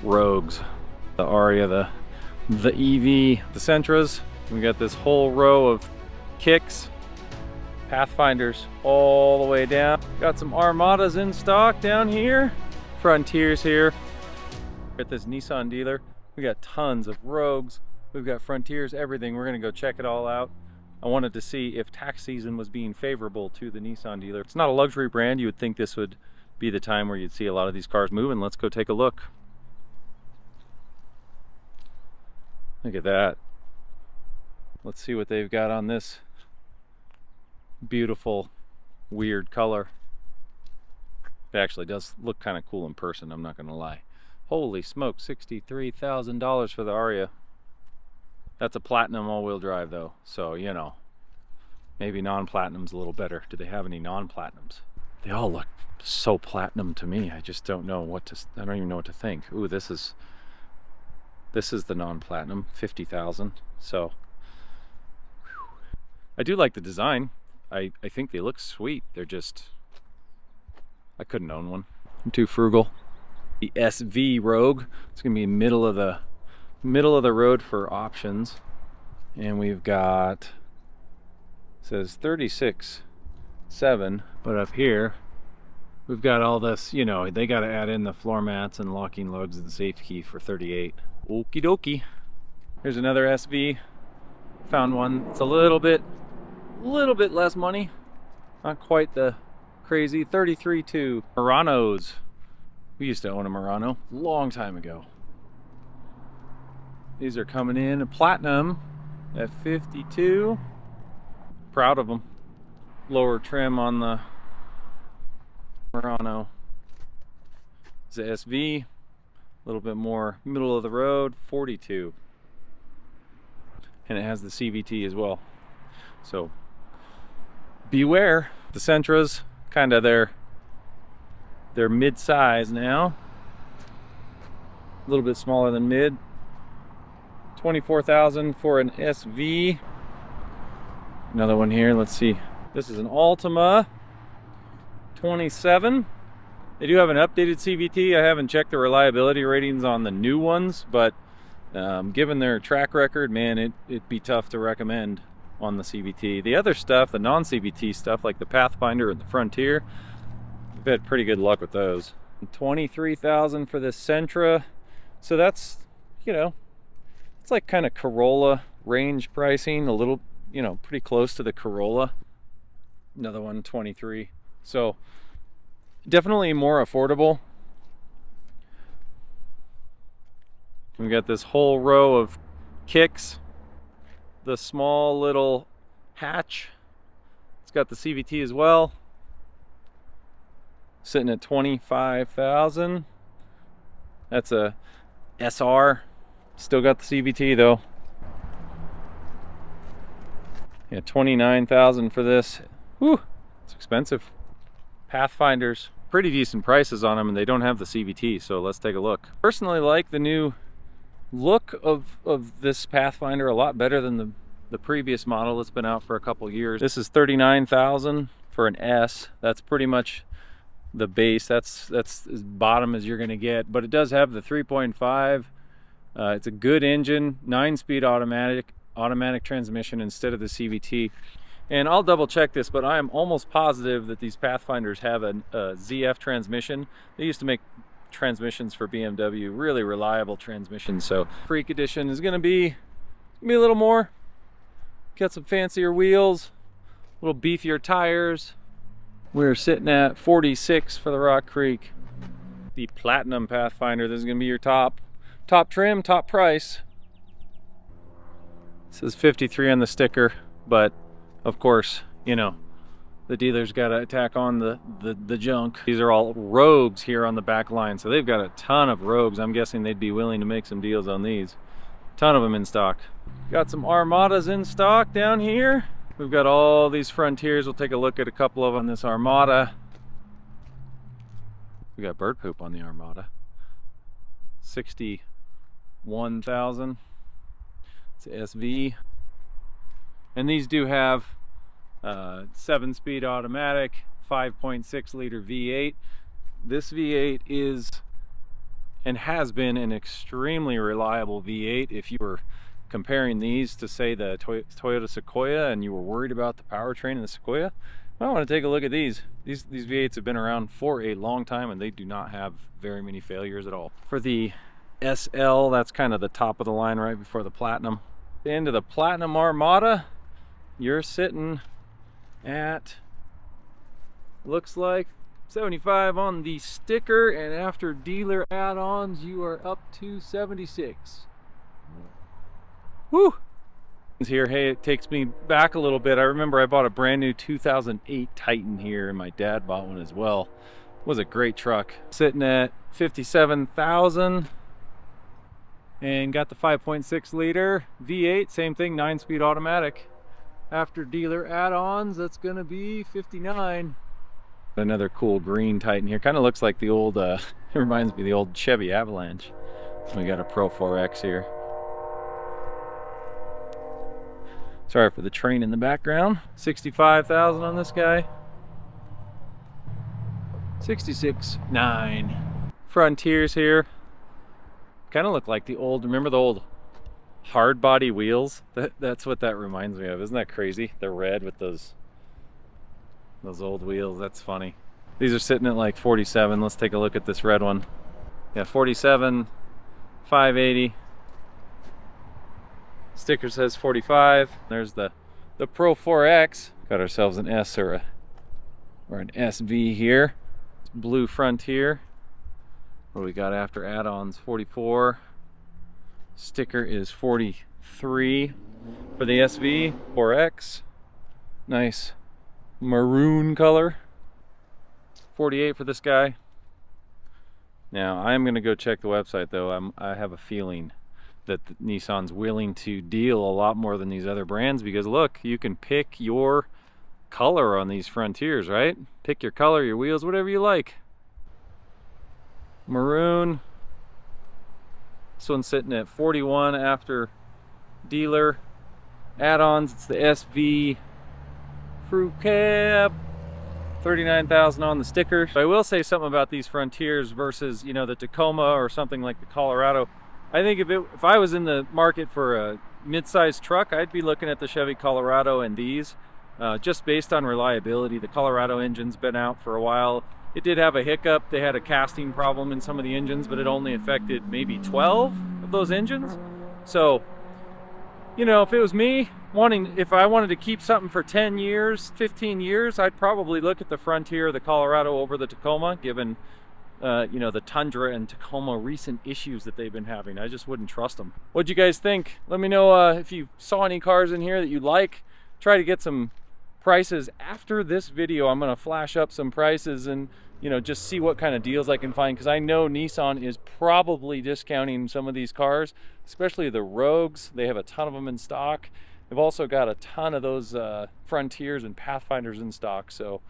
Rogues. The Ariya, the EV, the Sentras. We got this whole row of kicks, Pathfinders all the way down. Got some Armadas in stock down here. Frontiers here. At this Nissan dealer, we got tons of Rogues. We've got Frontiers, everything. We're gonna go check it all out. I wanted to see if tax season was being favorable to the Nissan dealer. It's not a luxury brand. You would think this would be the time where you'd see a lot of these cars moving. Let's go take a look. Look at that. Let's see what they've got on this beautiful, weird color. It actually does look kind of cool in person, I'm not gonna lie. Holy smoke, $63,000 for the Ariya. That's a platinum all-wheel drive though, so you know, maybe non-platinum's a little better. Do they have any non-platinums? They all look so platinum to me. I just don't know what to, I don't even know what to think. Ooh, this is the non-platinum, 50,000. So whew. I do like the design. I think they look sweet. They're just, I couldn't own one. I'm too frugal. The SV Rogue. It's gonna be middle of the road for options, and we've got, it says 36.7, but up here we've got all this, you know, they got to add in the floor mats and locking lugs and safe key for 38. Okie dokie. Here's another SV. Found one. It's a little bit less money. Not quite the crazy 33.2. Muranos. We used to own a Murano a long time ago. These are coming in a platinum at 52. Proud of them. Lower trim on the Murano. It's a SV, a little bit more middle of the road, 42. And it has the CVT as well. So beware. The Sentras, kind of they're mid-size now. A little bit smaller than mid. 24,000 for an SV. Another one here, let's see. This is an Altima 27. They do have an updated CVT. I haven't checked the reliability ratings on the new ones, but given their track record, man, it'd be tough to recommend on the CVT. The other stuff, the non-CVT stuff, like the Pathfinder and the Frontier, we've had pretty good luck with those. 23,000 for this Sentra. So that's, you know, it's like kind of Corolla range pricing, a little, you know, pretty close to the Corolla. Another one, 23. So definitely more affordable. We got this whole row of kicks. The small little hatch. It's got the CVT as well. Sitting at 25,000. That's a SR. Still got the CVT though. Yeah, 29,000 for this. Whew, it's expensive. Pathfinders, pretty decent prices on them, and they don't have the CVT, so let's take a look. Personally like the new look of this Pathfinder a lot better than the previous model that's been out for a couple years. This is 39,000 for an S. That's pretty much the base. That's as bottom as you're gonna get, but it does have the 3.5. It's a good engine, 9-speed automatic transmission instead of the CVT. And I'll double check this, but I am almost positive that these Pathfinders have a ZF transmission. They used to make transmissions for BMW, really reliable transmissions. So Freak Edition is gonna be a little more. Got some fancier wheels, a little beefier tires. We're sitting at 46 for the Rock Creek. The Platinum Pathfinder, this is gonna be your top trim, top price. It says 53 on the sticker, but of course, you know, the dealer's got to tack on the junk. These are all Rogues here on the back line, so they've got a ton of Rogues. I'm guessing they'd be willing to make some deals on these. Ton of them in stock. Got some Armadas in stock down here. We've got all these Frontiers. We'll take a look at a couple of them. This Armada. We got bird poop on the Armada. 61,000. It's an SV. And these do have 7-speed automatic, 5.6 liter V8. This V8 is and has been an extremely reliable V8. If you were comparing these to, say, the Toyota Sequoia and you were worried about the powertrain in the Sequoia, I want to take a look at these. These V8s have been around for a long time and they do not have very many failures at all. For the SL, that's kind of the top of the line right before the Platinum. The end of the Platinum Armada, you're sitting at, looks like 75 on the sticker, and after dealer add-ons you are up to 76. Woo! Here, hey, it takes me back a little bit. I remember I bought a brand new 2008 Titan here, and my dad bought one as well. It was a great truck. Sitting at 57,000 and got the 5.6 liter V8, same thing, 9-speed automatic. After dealer add-ons, that's gonna be 59. Another cool green Titan here. Kind of looks like the old, it reminds me of the old Chevy Avalanche. We got a Pro 4X here. Sorry for the train in the background. 65,000 on this guy. 66.9. Frontiers here. Kind of look like the old, remember the old hard body wheels? That's what that reminds me of. Isn't that crazy? They're red with those old wheels. That's funny. These are sitting at like 47. Let's take a look at this red one. Yeah, 47, 580. Sticker says 45. There's the Pro 4X. Got ourselves an S or an SV here. It's blue Frontier. What do we got after add-ons? 44. Sticker is 43 for the SV 4X. Nice maroon color. 48 for this guy. Now I'm gonna go check the website though. I have a feeling that Nissan's willing to deal a lot more than these other brands, because look, you can pick your color on these Frontiers, right? Pick your color, your wheels, whatever you like. Maroon. This one's sitting at 41 after dealer add-ons. It's the SV Crew Cab. 39,000 on the sticker. I will say something about these Frontiers versus, you know, the Tacoma or something like the Colorado. I think if I was in the market for a mid-sized truck, I'd be looking at the Chevy Colorado and these, just based on reliability. The Colorado engine's been out for a while. It did have a hiccup. They had a casting problem in some of the engines, but it only affected maybe 12 of those engines. So, you know, if it was me, if I wanted to keep something for 10 years, 15 years, I'd probably look at the Frontier or the Colorado over the Tacoma, given you know, the Tundra and Tacoma recent issues that they've been having. I just wouldn't trust them. What'd you guys think? Let me know if you saw any cars in here that you like. Try to get some prices after this video. I'm gonna flash up some prices and, you know, just see what kind of deals I can find, because I know Nissan is probably discounting some of these cars, especially the Rogues. They have a ton of them in stock. They've also got a ton of those Frontiers and Pathfinders in stock. So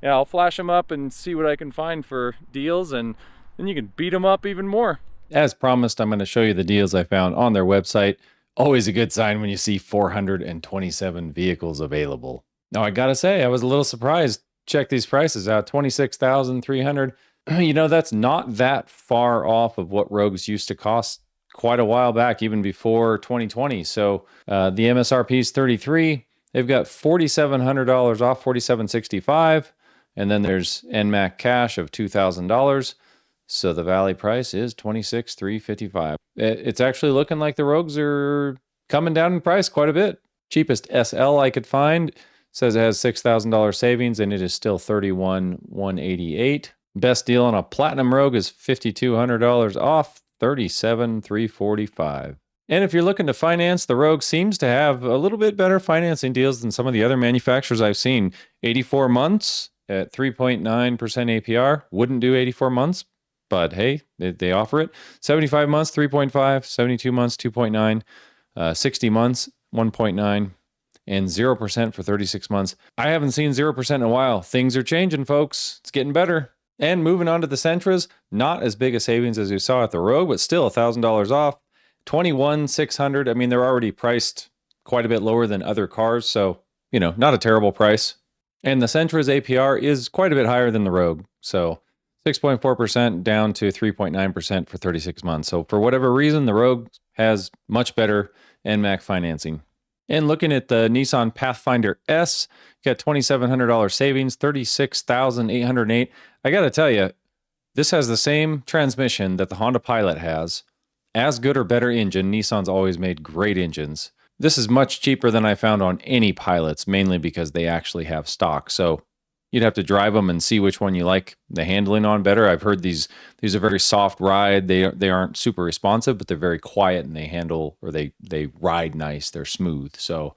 yeah, I'll flash them up and see what I can find for deals, and then you can beat them up even more. As promised, I'm going to show you the deals I found on their website. Always a good sign when you see 427 vehicles available. Now, I got to say, I was a little surprised. Check these prices out, $26,300. You know, that's not that far off of what Rogues used to cost quite a while back, even before 2020. So the MSRP is $33,000. They've got $4,700 off, $4,765. And then there's NMAC cash of $2,000. So the Valley price is $26,355. It's actually looking like the Rogues are coming down in price quite a bit. Cheapest SL I could find says it has $6,000 savings, and it is still $31,188. Best deal on a Platinum Rogue is $5,200 off, $37,345. And if you're looking to finance, the Rogue seems to have a little bit better financing deals than some of the other manufacturers I've seen. 84 months at 3.9% APR. Wouldn't do 84 months, but hey, they offer it. 75 months, 3.5. 72 months, 2.9. 60 months, 1.9. And 0% for 36 months. I haven't seen 0% in a while. Things are changing, folks. It's getting better. And moving on to the Sentras, not as big a savings as you saw at the Rogue, but still $1,000 off. $21,600. I mean, they're already priced quite a bit lower than other cars, so, you know, not a terrible price. And the Sentra's APR is quite a bit higher than the Rogue, so 6.4% down to 3.9% for 36 months. So for whatever reason, the Rogue has much better NMAC financing. And looking at the Nissan Pathfinder S, you got $2,700 savings, $36,808. I got to tell you, this has the same transmission that the Honda Pilot has. As good or better engine. Nissan's always made great engines. This is much cheaper than I found on any Pilots, mainly because they actually have stock. So you'd have to drive them and see which one you like the handling on better. I've heard these are very soft ride. They aren't super responsive, but they're very quiet and they handle, or they ride nice. They're smooth. So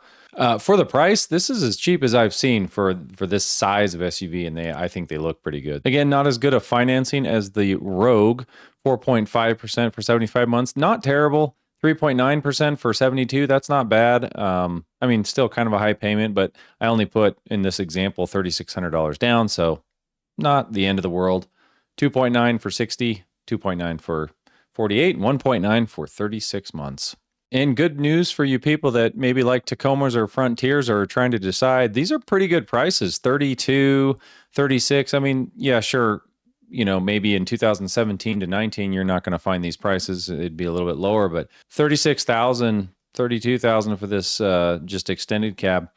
for the price, this is as cheap as I've seen for this size of SUV, and I think they look pretty good. Again, not as good of financing as the Rogue, 4.5% for 75 months. Not terrible. 3.9% for 72. That's not bad. I mean, still kind of a high payment, but I only put, in this example, $3,600 down, so not the end of the world. 2.9 for 60, 2.9 for 48, and 1.9 for 36 months. And good news for you people that maybe like Tacomas or Frontiers or are trying to decide, these are pretty good prices. 32, 36. I mean, yeah, sure. You know, maybe in 2017 to 19, you're not going to find these prices. It'd be a little bit lower, but 36,000, 32,000 for this just extended cab.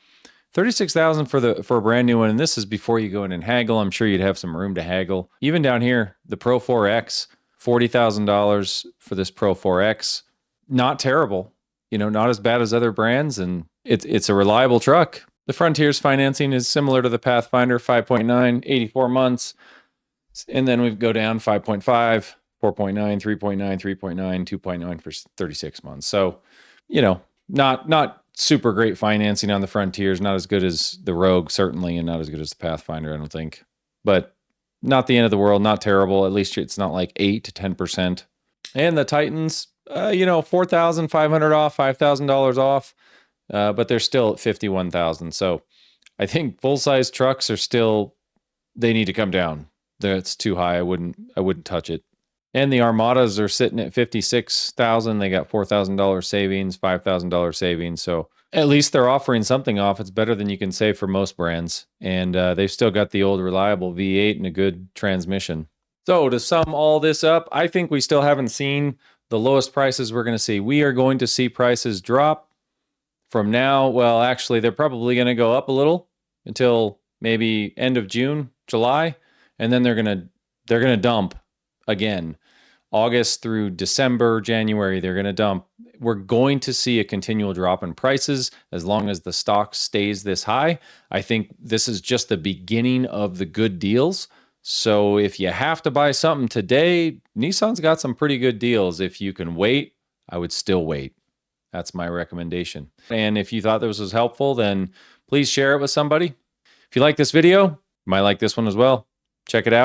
36,000 for a brand new one, and this is before you go in and haggle. I'm sure you'd have some room to haggle. Even down here, the Pro 4X, $40,000 for this Pro 4X. Not terrible, you know, not as bad as other brands, and it's a reliable truck. The Frontier's financing is similar to the Pathfinder, 5.9, 84 months. And then we go down 5.5, 4.9, 3.9, 3.9, 2.9 for 36 months. So, you know, not super great financing on the Frontiers, not as good as the Rogue, certainly, and not as good as the Pathfinder, I don't think. But not the end of the world, not terrible. At least it's not like 8 to 10%. And the Titans, you know, $4,500 off, $5,000 off, but they're still at $51,000. So I think full-size trucks are still, they need to come down. That's too high. I wouldn't touch it. And the Armadas are sitting at $56,000. They got $4,000 savings, $5,000 savings. So at least they're offering something off. It's better than you can say for most brands. And they've still got the old reliable V8 and a good transmission. So to sum all this up, I think we still haven't seen the lowest prices we're going to see. We are going to see prices drop from now. Well, actually, they're probably going to go up a little until maybe end of June, July. And then they're gonna dump again. August through December, January, they're gonna dump. We're going to see a continual drop in prices as long as the stock stays this high. I think this is just the beginning of the good deals. So if you have to buy something today, Nissan's got some pretty good deals. If you can wait, I would still wait. That's my recommendation. And if you thought this was helpful, then please share it with somebody. If you like this video, you might like this one as well. Check it out.